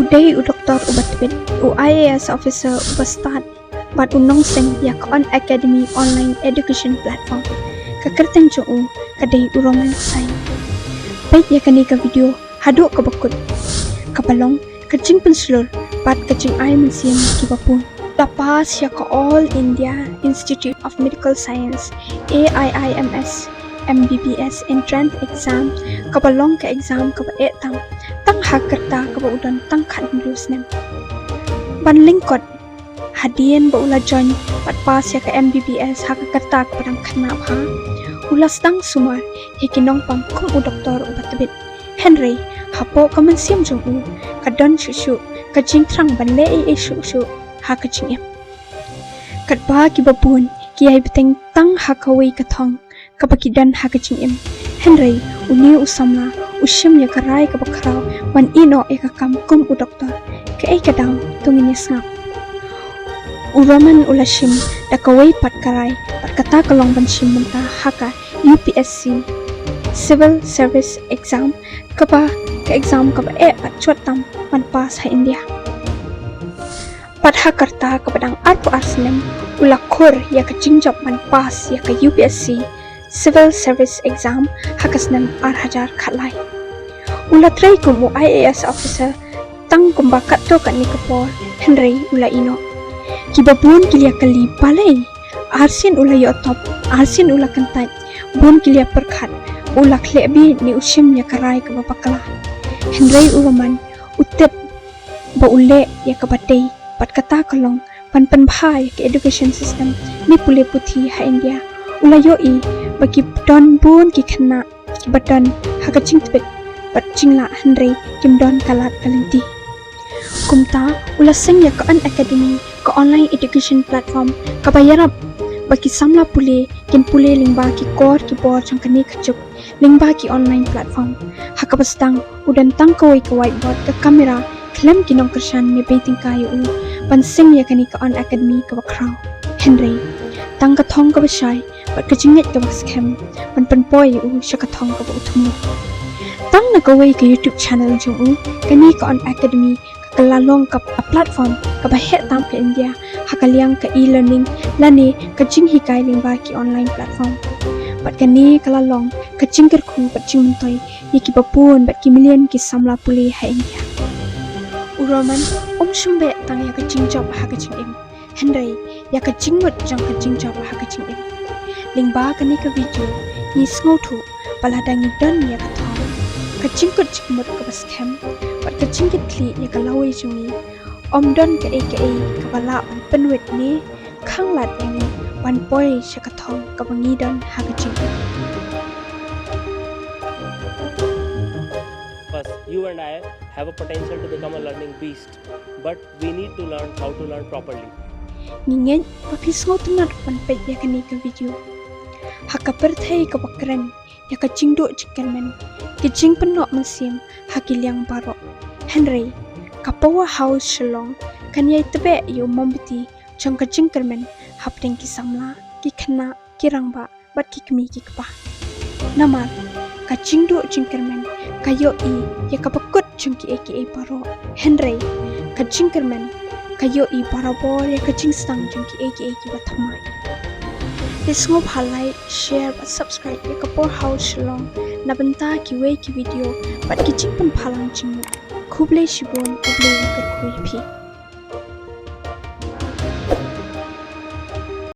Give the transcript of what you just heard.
Uday u doktor ubat tibet, u IAS officer ubastat, bat unong seng yak on academy online education platform. Kakerteng jo u kadai uroman sai. Baik yakani ka video hado ka bakut. Kapalong kacing pensulur bat kacing ai mensiam kibapun. Tapas yak All India Institute of Medical Science AIIMS Mbbs entrance exam kapalong ka exam kapa tang hakerta kapa udan tang khat nem ban lingkot hadien ba ula join pat pas ya ka Mbbs hakerta padang khana pha ulas tang sumar hikinong pang kum u doktor u batbit Henry hapo kaman siam jong u kadon shushu kajing trang ban le e shushu ha kajing em kat ba ki babun ki ai beteng tang hakawi ka thong kapakidan hakaching em Henry uni usamla ushim ya karai kapakrau wan ino ekakam kum u doktor Kaei kadang tungini Sngap uraman ulashim dakawai pat karai pat kata kalong banshim menta haka UPSC civil service exam kapa ka exam kapa pat chuatam man pas ha India pat hakarta kapadang arpo arslem ulakur ya kajingjap man pas ya ka UPSC civil service exam hakasnem 8,000 khatlai ula try kum IAS officer tang kumbakat to kan ni kapor Henry ula ino kibabun kilia kali palai arsin ula yo top arsin ula kantai bun kilia perkhat ula klebi ni ushim ya karai ka bapakala Henry ulaman utep ba ule ya kabatei pat kata kalong pan bhai ke education system ni pule puthi ha India ula yo i bagi don bun ki khana ki badan hakaching tibet bat chingla Henry kimdon kalat kalinti kumta ula seng ya ka an academy ka online education platform ka bayarap bagi samla pule kin pule lingba ki kor ki bor changkani khachuk lingba ki online platform hakabastang udan tang ka whiteboard ka kamera klem kinong kershan ne baiting kayu pan seng ya kani ka on academy ka bakrau Henry tang ka thong ka basai pat ka chinget ka baskem pan poi shaka thong ka utmu tang na ka way ka YouTube channel jung kani ka on academy ka lalong ka platform ka bahe tam ka India hakaliang ka e-learning lani ka jing hikai lingba ki online platform pat kani ka lalong ka jingker khu pat jingtoy yiki bapun bat ki million ki samla puli ha India uroman shumbe tang ya ka jingjob ha ka jingem Henry ya ka jingut jang ka jingjob ha ka jingem lingba kani ka video ni sngotu paladangi don ya ka thong ka jingkut jikmut ka baskem pat ka jingit kli ya ka lawai jungi don ka ka bala penwet ni khanglat ni wan poi shaka thong ka bangi don ha ka jingem You and I have a potential to become a learning beast, but we need to learn how to learn properly. Ngingen papisngo tunat panpet ya kani ka video. Haka perthai ka bakran ya ka jingdo jikanmen. Ki jing penok mensim hakiliang barok. Henry kapawa house shalong kan yai tebe yo mombiti jang ka jingkermen hapdeng ki samla ki khana ki rangba bat ki kmi ki kpa. Namar ka jingdo jingkermen kayo i ya kapakut chungki aka paro Henry ka jingkermen kayo i parabor ya ka jingstang chungki aka bathamai Desngop halai share but subscribe ya kapor house shalong nabenta ki way ki video bat ki jingpan phalang jingmu khuble shibon uble ka khui phi